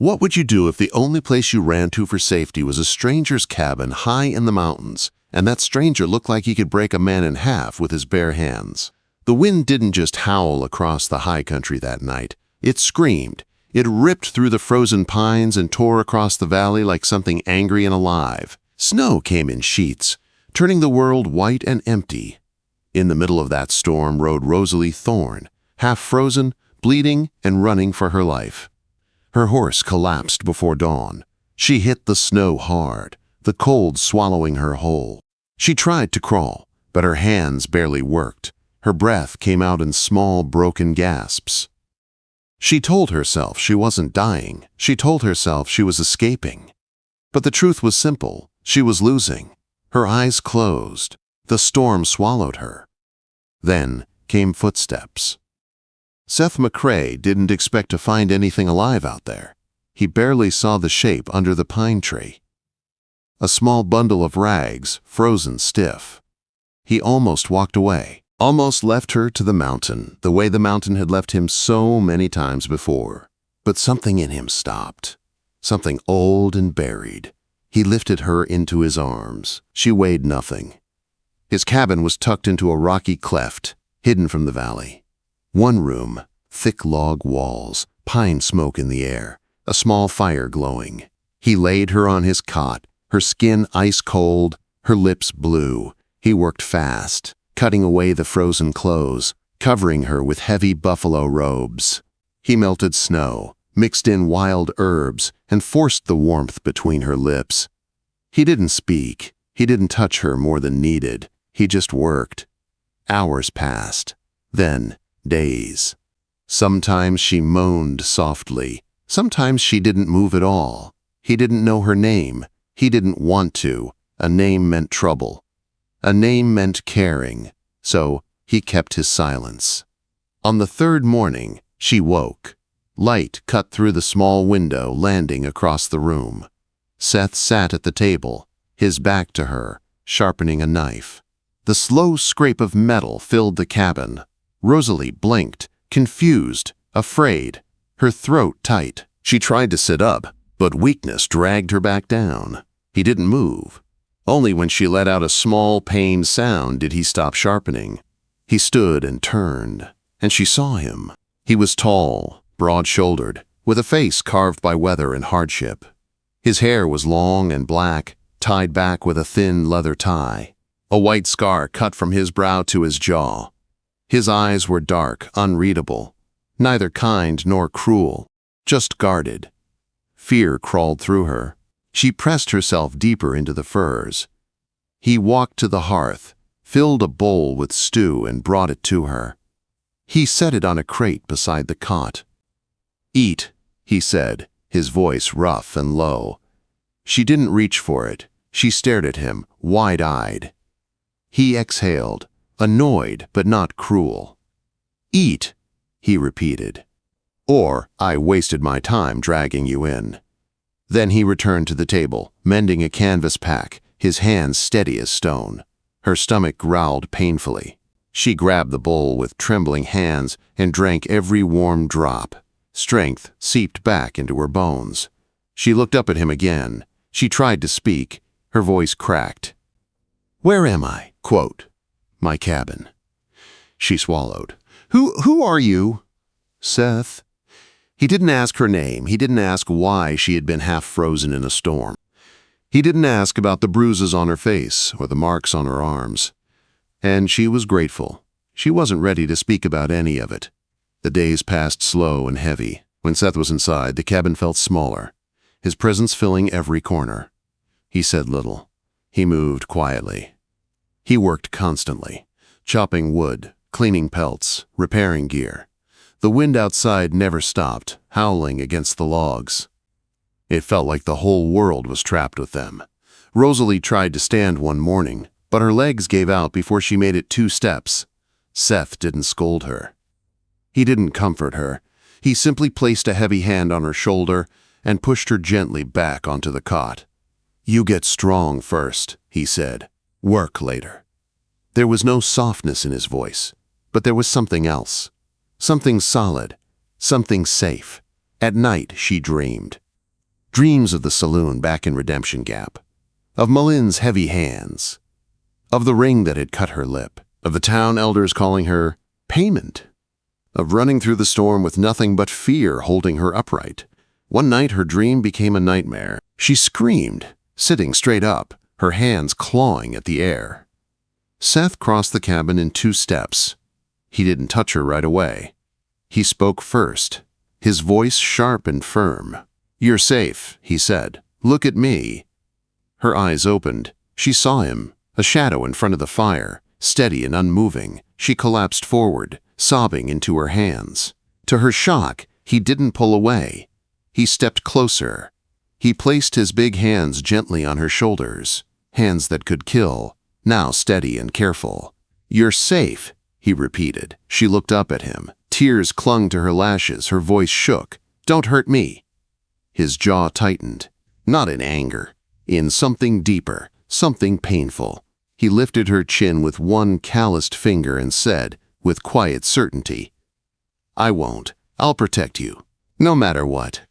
What would you do if the only place you ran to for safety was a stranger's cabin high in the mountains, and that stranger looked like he could break a man in half with his bare hands? The wind didn't just howl across the high country that night. It screamed. It ripped through the frozen pines and tore across the valley like something angry and alive. Snow came in sheets, turning the world white and empty. In the middle of that storm rode Rosalie Thorne, half frozen, bleeding, and running for her life. Her horse collapsed before dawn. She hit the snow hard, the cold swallowing her whole. She tried to crawl, but her hands barely worked. Her breath came out in small, broken gasps. She told herself she wasn't dying. She told herself she was escaping. But the truth was simple. She was losing. Her eyes closed. The storm swallowed her. Then came footsteps. Seth McCrae didn't expect to find anything alive out there. He barely saw the shape under the pine tree. A small bundle of rags, frozen stiff. He almost walked away, almost left her to the mountain, the way the mountain had left him so many times before. But something in him stopped. Something old and buried. He lifted her into his arms. She weighed nothing. His cabin was tucked into a rocky cleft, hidden from the valley. One room, thick log walls, pine smoke in the air, a small fire glowing. He laid her on his cot, her skin ice cold, her lips blue. He worked fast, cutting away the frozen clothes, covering her with heavy buffalo robes. He melted snow, mixed in wild herbs, and forced the warmth between her lips. He didn't speak. He didn't touch her more than needed. He just worked. Hours passed. Then days. Sometimes she moaned softly. Sometimes she didn't move at all. He didn't know her name. He didn't want to. A name meant trouble. A name meant caring. So he kept his silence. On the third morning, she woke. Light cut through the small window, landing across the room. Seth sat at the table, his back to her, sharpening a knife. The slow scrape of metal filled the cabin. Rosalie blinked, confused, afraid, her throat tight. She tried to sit up, but weakness dragged her back down. He didn't move. Only when she let out a small, pained sound did he stop sharpening. He stood and turned, and she saw him. He was tall, broad-shouldered, with a face carved by weather and hardship. His hair was long and black, tied back with a thin leather tie. A white scar cut from his brow to his jaw. His eyes were dark, unreadable, neither kind nor cruel, just guarded. Fear crawled through her. She pressed herself deeper into the furs. He walked to the hearth, filled a bowl with stew and brought it to her. He set it on a crate beside the cot. "Eat," he said, his voice rough and low. She didn't reach for it. She stared at him, wide-eyed. He exhaled, annoyed but not cruel. "Eat," he repeated. "Or I wasted my time dragging you in." Then he returned to the table, mending a canvas pack, his hands steady as stone. Her stomach growled painfully. She grabbed the bowl with trembling hands and drank every warm drop. Strength seeped back into her bones. She looked up at him again. She tried to speak. Her voice cracked. "Where am I?" Quote, "My cabin." She swallowed. Who are you?" "Seth." He didn't ask her name. He didn't ask why she had been half frozen in a storm. He didn't ask about the bruises on her face or the marks on her arms. And she was grateful. She wasn't ready to speak about any of it. The days passed slow and heavy. When Seth was inside, the cabin felt smaller, his presence filling every corner. He said little. He moved quietly. He worked constantly, chopping wood, cleaning pelts, repairing gear. The wind outside never stopped, howling against the logs. It felt like the whole world was trapped with them. Rosalie tried to stand one morning, but her legs gave out before she made it 2 steps. Seth didn't scold her. He didn't comfort her. He simply placed a heavy hand on her shoulder and pushed her gently back onto the cot. "You get strong first," he said. "Work later." There was no softness in his voice, but there was something else. Something solid, something safe. At night, she dreamed. Dreams of the saloon back in Redemption Gap. Of Malin's heavy hands. Of the ring that had cut her lip. Of the town elders calling her Payment. Of running through the storm with nothing but fear holding her upright. One night her dream became a nightmare. She screamed, sitting straight up, her hands clawing at the air. Seth crossed the cabin in 2 steps. He didn't touch her right away. He spoke first, his voice sharp and firm. "You're safe," he said. "Look at me." Her eyes opened. She saw him, a shadow in front of the fire, steady and unmoving. She collapsed forward, sobbing into her hands. To her shock, he didn't pull away. He stepped closer. He placed his big hands gently on her shoulders, hands that could kill, now steady and careful. "You're safe," he repeated. She looked up at him. Tears clung to her lashes, her voice shook. "Don't hurt me." His jaw tightened, not in anger, in something deeper, something painful. He lifted her chin with one calloused finger and said, with quiet certainty, "I won't. I'll protect you, no matter what."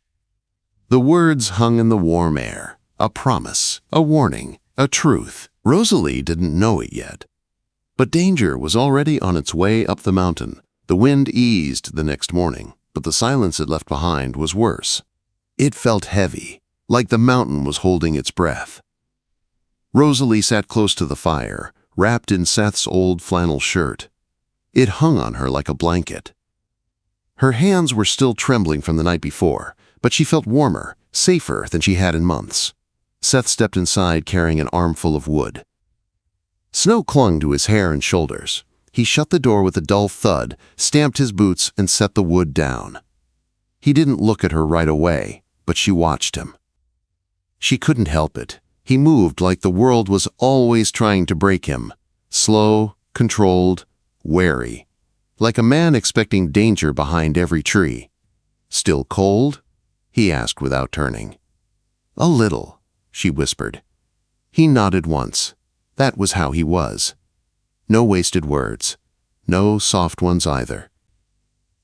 The words hung in the warm air, a promise, a warning, a truth. Rosalie didn't know it yet. But danger was already on its way up the mountain. The wind eased the next morning, but the silence it left behind was worse. It felt heavy, like the mountain was holding its breath. Rosalie sat close to the fire, wrapped in Seth's old flannel shirt. It hung on her like a blanket. Her hands were still trembling from the night before, but she felt warmer, safer than she had in months. Seth stepped inside carrying an armful of wood. Snow clung to his hair and shoulders. He shut the door with a dull thud, stamped his boots, and set the wood down. He didn't look at her right away, but she watched him. She couldn't help it. He moved like the world was always trying to break him. Slow, controlled, wary. Like a man expecting danger behind every tree. "Still cold?" he asked without turning. "A little," she whispered. He nodded once. That was how he was. No wasted words. No soft ones either.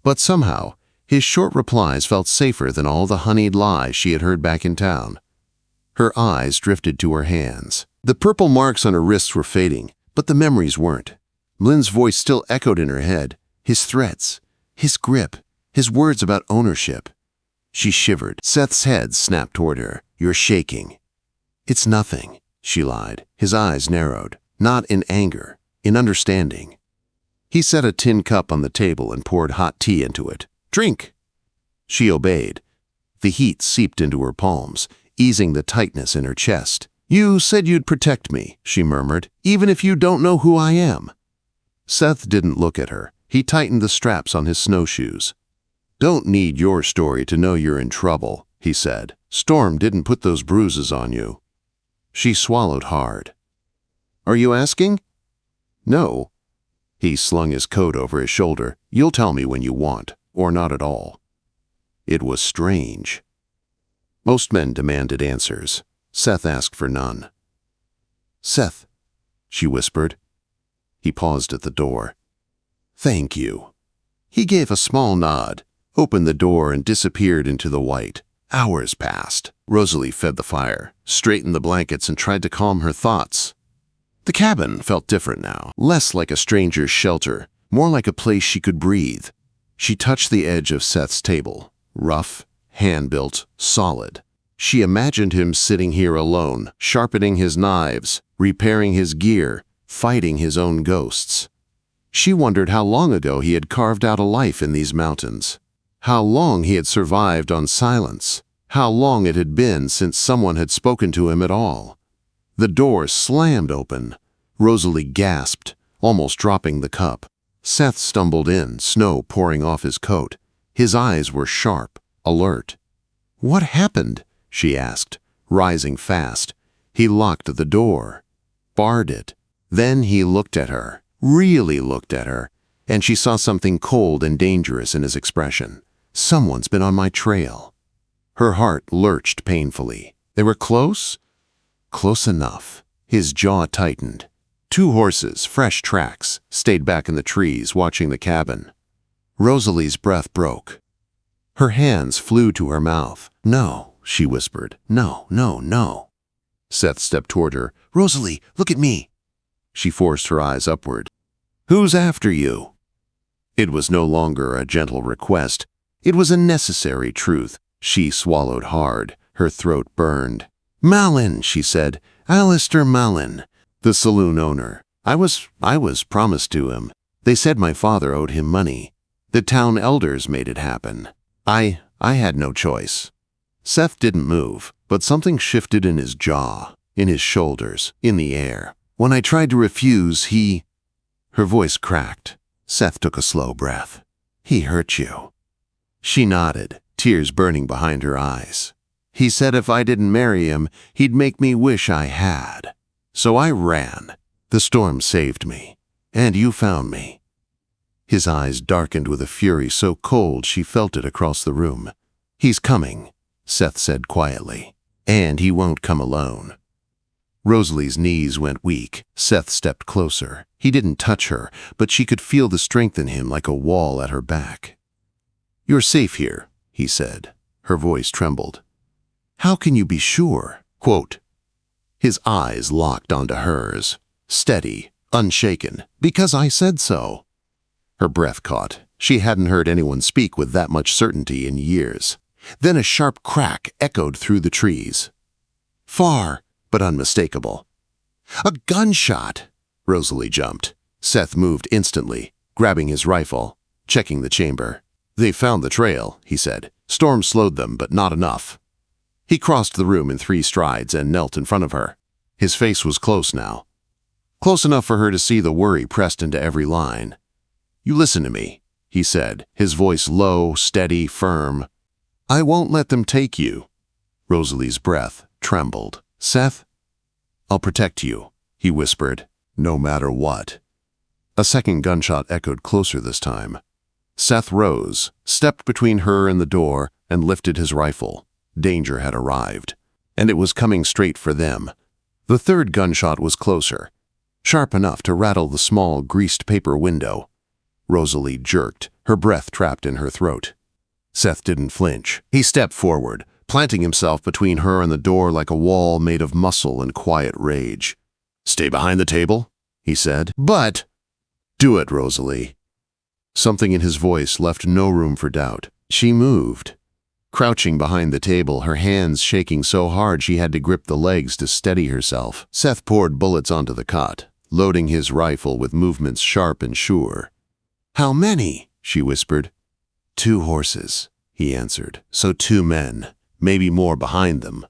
But somehow, his short replies felt safer than all the honeyed lies she had heard back in town. Her eyes drifted to her hands. The purple marks on her wrists were fading, but the memories weren't. Lynn's voice still echoed in her head. His threats, his grip, his words about ownership. She shivered. Seth's head snapped toward her. "You're shaking." "It's nothing," she lied. His eyes narrowed, not in anger, in understanding. He set a tin cup on the table and poured hot tea into it. "Drink." She obeyed. The heat seeped into her palms, easing the tightness in her chest. "You said you'd protect me," she murmured, "even if you don't know who I am." Seth didn't look at her. He tightened the straps on his snowshoes. "Don't need your story to know you're in trouble," he said. "Storm didn't put those bruises on you." She swallowed hard. "Are you asking?" "No." He slung his coat over his shoulder. "You'll tell me when you want, or not at all." It was strange. Most men demanded answers. Seth asked for none. "Seth," she whispered. He paused at the door. "Thank you." He gave a small nod, opened the door, and disappeared into the white. Hours passed. Rosalie fed the fire, straightened the blankets, and tried to calm her thoughts. The cabin felt different now, less like a stranger's shelter, more like a place she could breathe. She touched the edge of Seth's table, rough, hand-built, solid. She imagined him sitting here alone, sharpening his knives, repairing his gear, fighting his own ghosts. She wondered how long ago he had carved out a life in these mountains, how long he had survived on silence, how long it had been since someone had spoken to him at all. The door slammed open. Rosalie gasped, almost dropping the cup. Seth stumbled in, snow pouring off his coat. His eyes were sharp, alert. "What happened?" she asked, rising fast. He locked the door, barred it. Then he looked at her, really looked at her, and she saw something cold and dangerous in his expression. "Someone's been on my trail." Her heart lurched painfully. They were close? Close enough. His jaw tightened. 2 horses, fresh tracks, stayed back in the trees watching the cabin. Rosalie's breath broke. Her hands flew to her mouth. "No," she whispered. No, no, no. Seth stepped toward her. Rosalie, look at me. She forced her eyes upward. Who's after you? It was no longer a gentle request. It was a necessary truth. She swallowed hard. Her throat burned. Malin, she said. Alistair Malin, the saloon owner. I was promised to him. They said my father owed him money. The town elders made it happen. I had no choice. Seth didn't move, but something shifted in his jaw, in his shoulders, in the air. When I tried to refuse, Her voice cracked. Seth took a slow breath. He hurt you. She nodded, tears burning behind her eyes. He said if I didn't marry him, he'd make me wish I had. So I ran. The storm saved me. And you found me. His eyes darkened with a fury so cold she felt it across the room. He's coming, Seth said quietly. And he won't come alone. Rosalie's knees went weak. Seth stepped closer. He didn't touch her, but she could feel the strength in him like a wall at her back. You're safe here, he said. Her voice trembled. How can you be sure? Quote. His eyes locked onto hers, steady, unshaken, because I said so. Her breath caught. She hadn't heard anyone speak with that much certainty in years. Then a sharp crack echoed through the trees. Far, but unmistakable. A gunshot! Rosalie jumped. Seth moved instantly, grabbing his rifle, checking the chamber. They found the trail, he said. Storm slowed them, but not enough. He crossed the room in 3 strides and knelt in front of her. His face was close now. Close enough for her to see the worry pressed into every line. You listen to me, he said, his voice low, steady, firm. I won't let them take you. Rosalie's breath trembled. Seth, I'll protect you, he whispered, no matter what. A second gunshot echoed closer this time. Seth rose, stepped between her and the door, and lifted his rifle. Danger had arrived, and it was coming straight for them. The third gunshot was closer, sharp enough to rattle the small, greased paper window. Rosalie jerked, her breath trapped in her throat. Seth didn't flinch. He stepped forward, planting himself between her and the door like a wall made of muscle and quiet rage. Stay behind the table, he said. But do it, Rosalie. Something in his voice left no room for doubt. She moved. Crouching behind the table, her hands shaking so hard she had to grip the legs to steady herself. Seth poured bullets onto the cot, loading his rifle with movements sharp and sure. How many? She whispered. 2 horses, he answered. So 2 men, maybe more behind them.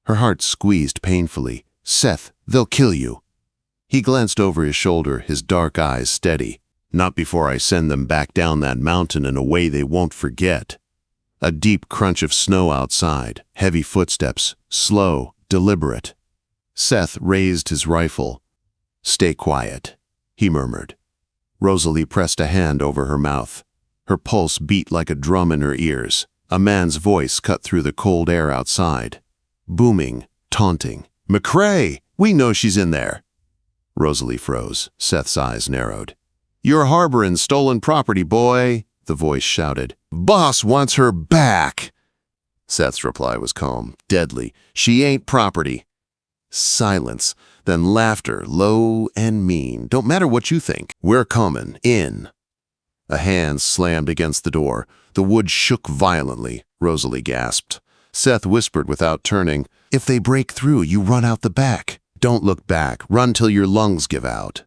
Her heart squeezed painfully. Seth, they'll kill you. He glanced over his shoulder, his dark eyes steady. Not before I send them back down that mountain in a way they won't forget. A deep crunch of snow outside, heavy footsteps, slow, deliberate. Seth raised his rifle. Stay quiet, he murmured. Rosalie pressed a hand over her mouth. Her pulse beat like a drum in her ears. A man's voice cut through the cold air outside. Booming, taunting. McCrae, we know she's in there. Rosalie froze. Seth's eyes narrowed. You're harboring stolen property, boy, the voice shouted. Boss wants her back. Seth's reply was calm, deadly. She ain't property. Silence, then laughter, low and mean. Don't matter what you think. We're coming in. A hand slammed against the door. The wood shook violently. Rosalie gasped. Seth whispered without turning, If they break through, you run out the back. Don't look back. Run till your lungs give out.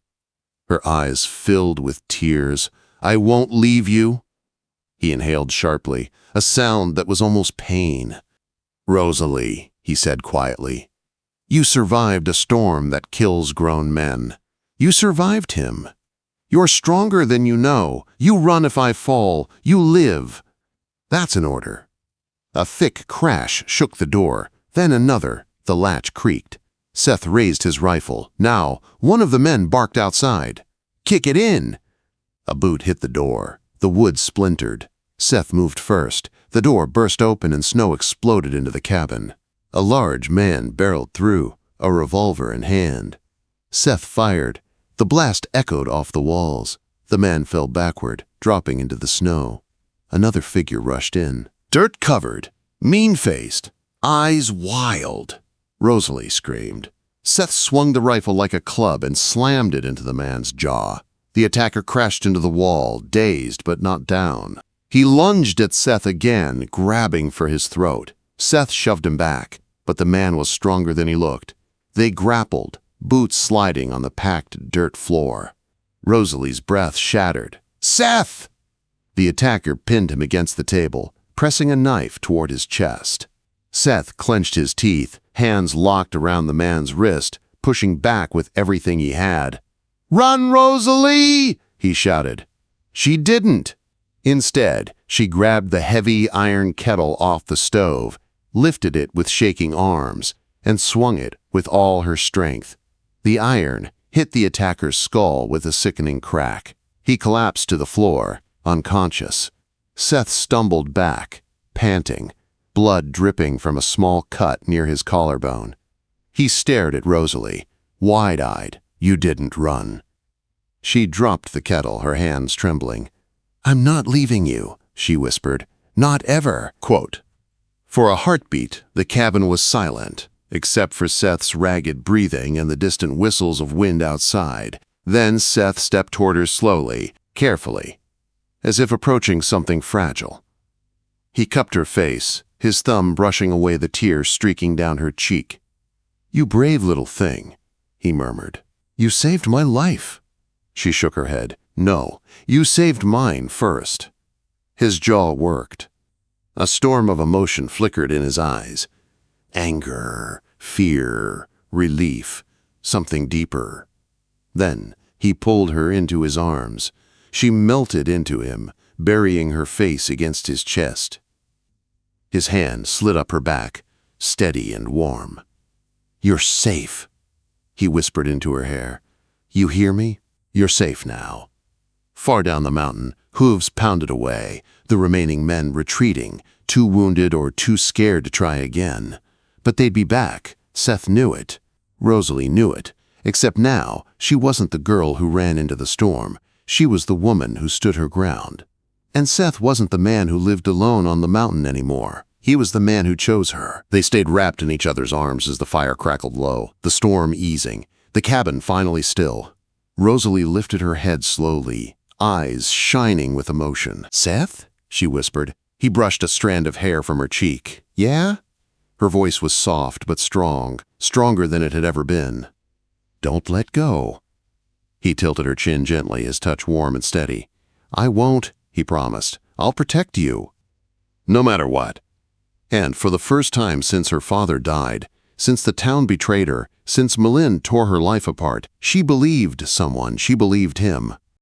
Her eyes filled with tears. I won't leave you. He inhaled sharply, a sound that was almost pain. Rosalie, he said quietly, you survived a storm that kills grown men. You survived him. You're stronger than you know. You run if I fall. You live. That's an order. A thick crash shook the door, then another. The latch creaked. Seth raised his rifle. Now, one of the men barked outside. Kick it in! A boot hit the door. The wood splintered. Seth moved first. The door burst open and snow exploded into the cabin. A large man barreled through, a revolver in hand. Seth fired. The blast echoed off the walls. The man fell backward, dropping into the snow. Another figure rushed in. Dirt-covered, mean-faced, eyes wild. Rosalie screamed. Seth swung the rifle like a club and slammed it into the man's jaw. The attacker crashed into the wall, dazed but not down. He lunged at Seth again, grabbing for his throat. Seth shoved him back, but the man was stronger than he looked. They grappled, boots sliding on the packed dirt floor. Rosalie's breath shattered. "Seth!" The attacker pinned him against the table, pressing a knife toward his chest. Seth clenched his teeth, hands locked around the man's wrist, pushing back with everything he had. "Run, Rosalie!" he shouted. She didn't. Instead, she grabbed the heavy iron kettle off the stove, lifted it with shaking arms, and swung it with all her strength. The iron hit the attacker's skull with a sickening crack. He collapsed to the floor, unconscious. Seth stumbled back, panting, blood dripping from a small cut near his collarbone. He stared at Rosalie, wide-eyed. "You didn't run." She dropped the kettle, her hands trembling. "I'm not leaving you," she whispered. "Not ever." Quote. For a heartbeat, the cabin was silent, except for Seth's ragged breathing and the distant whistles of wind outside. Then Seth stepped toward her slowly, carefully, as if approaching something fragile. He cupped her face, his thumb brushing away the tears streaking down her cheek. "You brave little thing," he murmured. "You saved my life." She shook her head. "No, you saved mine first." His jaw worked. A storm of emotion flickered in his eyes. Anger, fear, relief, something deeper. Then he pulled her into his arms. She melted into him, burying her face against his chest. His hand slid up her back, steady and warm. "You're safe," he whispered into her hair. "You hear me? You're safe now." Far down the mountain, hooves pounded away, the remaining men retreating, too wounded or too scared to try again. But they'd be back. Seth knew it. Rosalie knew it. Except now, she wasn't the girl who ran into the storm. She was the woman who stood her ground. And Seth wasn't the man who lived alone on the mountain anymore. He was the man who chose her. They stayed wrapped in each other's arms as the fire crackled low, the storm easing, the cabin finally still. Rosalie lifted her head slowly, eyes shining with emotion. "Seth?" she whispered. He brushed a strand of hair from her cheek. "Yeah?" Her voice was soft but strong, stronger than it had ever been. "Don't let go." He tilted her chin gently, his touch warm and steady. "I won't," he promised. "I'll protect you." No matter what. And for the first time since her father died, since the town betrayed her, since Malin tore her life apart, she believed someone, she believed him.